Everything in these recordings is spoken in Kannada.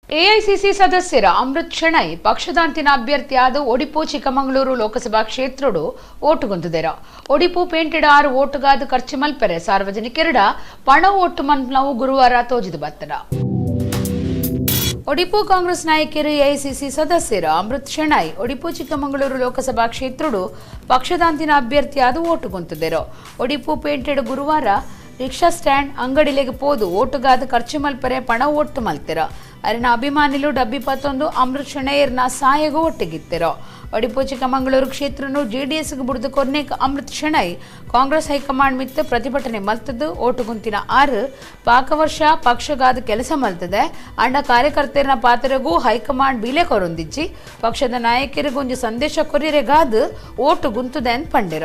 ಎಐಸಿಸಿ ಸದಸ್ಯರ ಅಮೃತ್ ಶೆಣೈ ಪಕ್ಷದ ಅಂತಿಮ ಅಭ್ಯರ್ಥಿಯಾದ ಒಡಿಪು ಚಿಕ್ಕಮಗಳೂರು ಲೋಕಸಭಾ ಕ್ಷೇತ್ರಡು ಓಟು ಗೊಂದಿದೆರ ಒಡಿಪು ಪೇಂಟೆಡ್ 6 ಓಟುಗಾದ ಖರ್ಚು ಮಲ್ಪೆರೆ ಸಾರ್ವಜನಿಕರಿಡ ಪಣ ಓಟು ಮನ್ಪನವು ಗುರುವಾರ ತೋಜಿದು ಬತ್ತಡ ಒಡಿಪು ಕಾಂಗ್ರೆಸ್ ನಾಯಕರು ಎಐಸಿಸಿ ಸದಸ್ಯರ ಅಮೃತ್ ಶೆಣೈ ಒಡಿಪು ಚಿಕ್ಕಮಗಳೂರು ಲೋಕಸಭಾ ಕ್ಷೇತ್ರಡು ಪಕ್ಷದ ಅಂತಿಮ ಅಭ್ಯರ್ಥಿಯಾದ ಓಟು ಗೊಂದಿದೆರ ಒಡಿಪು ಪೇಂಟೆಡ್ ಗುರುವಾರ ರಿಕ್ಷಾ ಸ್ಟ್ಯಾಂಡ್ ಅಂಗಡಿಲೆಗೆ ಪೋದು ಓಟುಗಾದ ಖರ್ಚು ಮಲ್ಪರೆ ಪಣ ಒಟ್ಟು ಮಲ್ತೆರ ಅರಿನ ಅಭಿಮಾನಿಲು 71 ಅಮೃತ್ ಶೆಣೈರ್ನ ಸಾಯಗೂ ಒಟ್ಟಿಗಿತ್ತೆರ ಒಡಿಪು ಚಿಕ್ಕಮಗಳೂರು ಕ್ಷೇತ್ರನು ಜೆಡಿಎಸ್ಗೆ ಬುಡಿದು ಕೊರ್ನೇಕ ಅಮೃತ್ ಶೆಣೈ ಕಾಂಗ್ರೆಸ್ ಹೈಕಮಾಂಡ್ ಮಿತ್ತು ಪ್ರತಿಭಟನೆ ಮಲ್ತದ್ದು ಓಟು ಗುಂತಿನ 6 ಪಾಕವರ್ಷ ಪಕ್ಷಗಾದ ಕೆಲಸ ಮಲ್ತದೆ ಅಂಡ ಕಾರ್ಯಕರ್ತೆಯರ ಪಾತ್ರಗೂ ಹೈಕಮಾಂಡ್ ಬಿಲೆ ಕೊರೊಂದಿಜ್ಜಿ ಪಕ್ಷದ ನಾಯಕರಿಗೂ ಒಂದು ಸಂದೇಶ ಕೊರಿರೆಗಾದ ಓಟು ಗುಂತುದೆ ಅಂತ ಪಂಡಿರ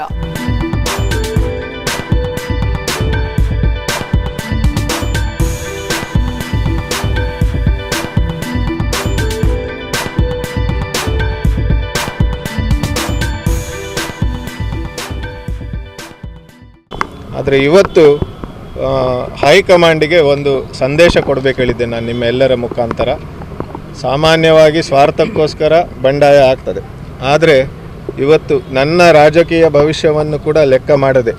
ಆದರೆ ಇವತ್ತು ಹೈಕಮಾಂಡಿಗೆ ಒಂದು ಸಂದೇಶ ಕೊಡಬೇಕು ಹೇಳಿದ್ದೆ ನಾನು ನಿಮ್ಮ ಎಲ್ಲರ ಮುಖಾಂತರ. ಸಾಮಾನ್ಯವಾಗಿ ಸ್ವಾರ್ಥಕ್ಕೋಸ್ಕರ ಬಂಡಾಯ ಆಗ್ತದೆ, ಆದರೆ ಇವತ್ತು ನನ್ನ ರಾಜಕೀಯ ಭವಿಷ್ಯವನ್ನು ಕೂಡ ಲೆಕ್ಕ ಮಾಡದೆ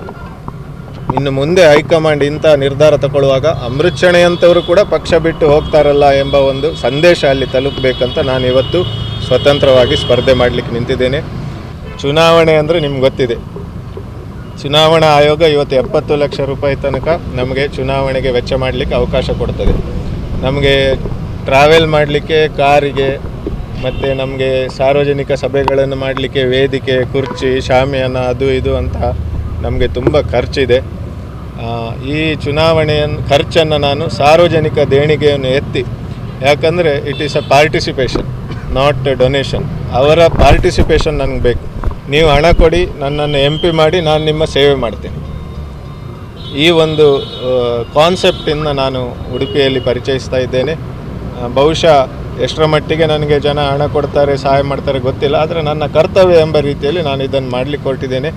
ಇನ್ನು ಮುಂದೆ ಹೈಕಮಾಂಡ್ ಇಂಥ ನಿರ್ಧಾರ ತಗೊಳ್ಳುವಾಗ ಅಮೃತ್ ಶೆಣೈಯಂಥವರು ಕೂಡ ಪಕ್ಷ ಬಿಟ್ಟು ಹೋಗ್ತಾರಲ್ಲ ಎಂಬ ಒಂದು ಸಂದೇಶ ಅಲ್ಲಿ ತಲುಪಬೇಕಂತ ನಾನು ಇವತ್ತು ಸ್ವತಂತ್ರವಾಗಿ ಸ್ಪರ್ಧೆ ಮಾಡಲಿಕ್ಕೆ ನಿಂತಿದ್ದೇನೆ. ಚುನಾವಣೆ ಅಂದರೆ ನಿಮ್ಗೆ ಗೊತ್ತಿದೆ, ಚುನಾವಣಾ ಆಯೋಗ ಇವತ್ತು 70 ಲಕ್ಷ ರೂಪಾಯಿ ತನಕ ನಮಗೆ ಚುನಾವಣೆಗೆ ವೆಚ್ಚ ಮಾಡಲಿಕ್ಕೆ ಅವಕಾಶ ಕೊಡ್ತದೆ. ನಮಗೆ ಟ್ರಾವೆಲ್ ಮಾಡಲಿಕ್ಕೆ ಕಾರಿಗೆ ಮತ್ತು ನಮಗೆ ಸಾರ್ವಜನಿಕ ಸಭೆಗಳನ್ನು ಮಾಡಲಿಕ್ಕೆ ವೇದಿಕೆ, ಕುರ್ಚಿ, ಶಾಮಿಯಾನ ಅದು ಇದು ಅಂತ ನಮಗೆ ತುಂಬ ಖರ್ಚಿದೆ. ಈ ಖರ್ಚನ್ನು ನಾನು ಸಾರ್ವಜನಿಕ ದೇಣಿಗೆಯನ್ನು ಎತ್ತಿ, ಯಾಕಂದರೆ it is a participation not donation. ಅವರ ಪಾರ್ಟಿಸಿಪೇಷನ್ ನನಗೆ ಬೇಕು. ನೀವು ಹಣ ಕೊಡಿ, ನನ್ನನ್ನು MP ಮಾಡಿ, ನಾನು ನಿಮ್ಮ ಸೇವೆ ಮಾಡ್ತೇನೆ. ಈ ಒಂದು ಕಾನ್ಸೆಪ್ಟಿಂದ ನಾನು ಉಡುಪಿಯಲ್ಲಿ ಪರಿಚಯಿಸ್ತಾ ಇದ್ದೇನೆ. ಬಹುಶಃ ಎಷ್ಟರ ಮಟ್ಟಿಗೆ ನನಗೆ ಜನ ಹಣ ಕೊಡ್ತಾರೆ, ಸಹಾಯ ಮಾಡ್ತಾರೆ ಗೊತ್ತಿಲ್ಲ, ಆದರೆ ನನ್ನ ಕರ್ತವ್ಯ ಎಂಬ ರೀತಿಯಲ್ಲಿ ನಾನು ಇದನ್ನು ಮಾಡಲಿಕ್ಕೆ ಹೊರಟಿದ್ದೇನೆ.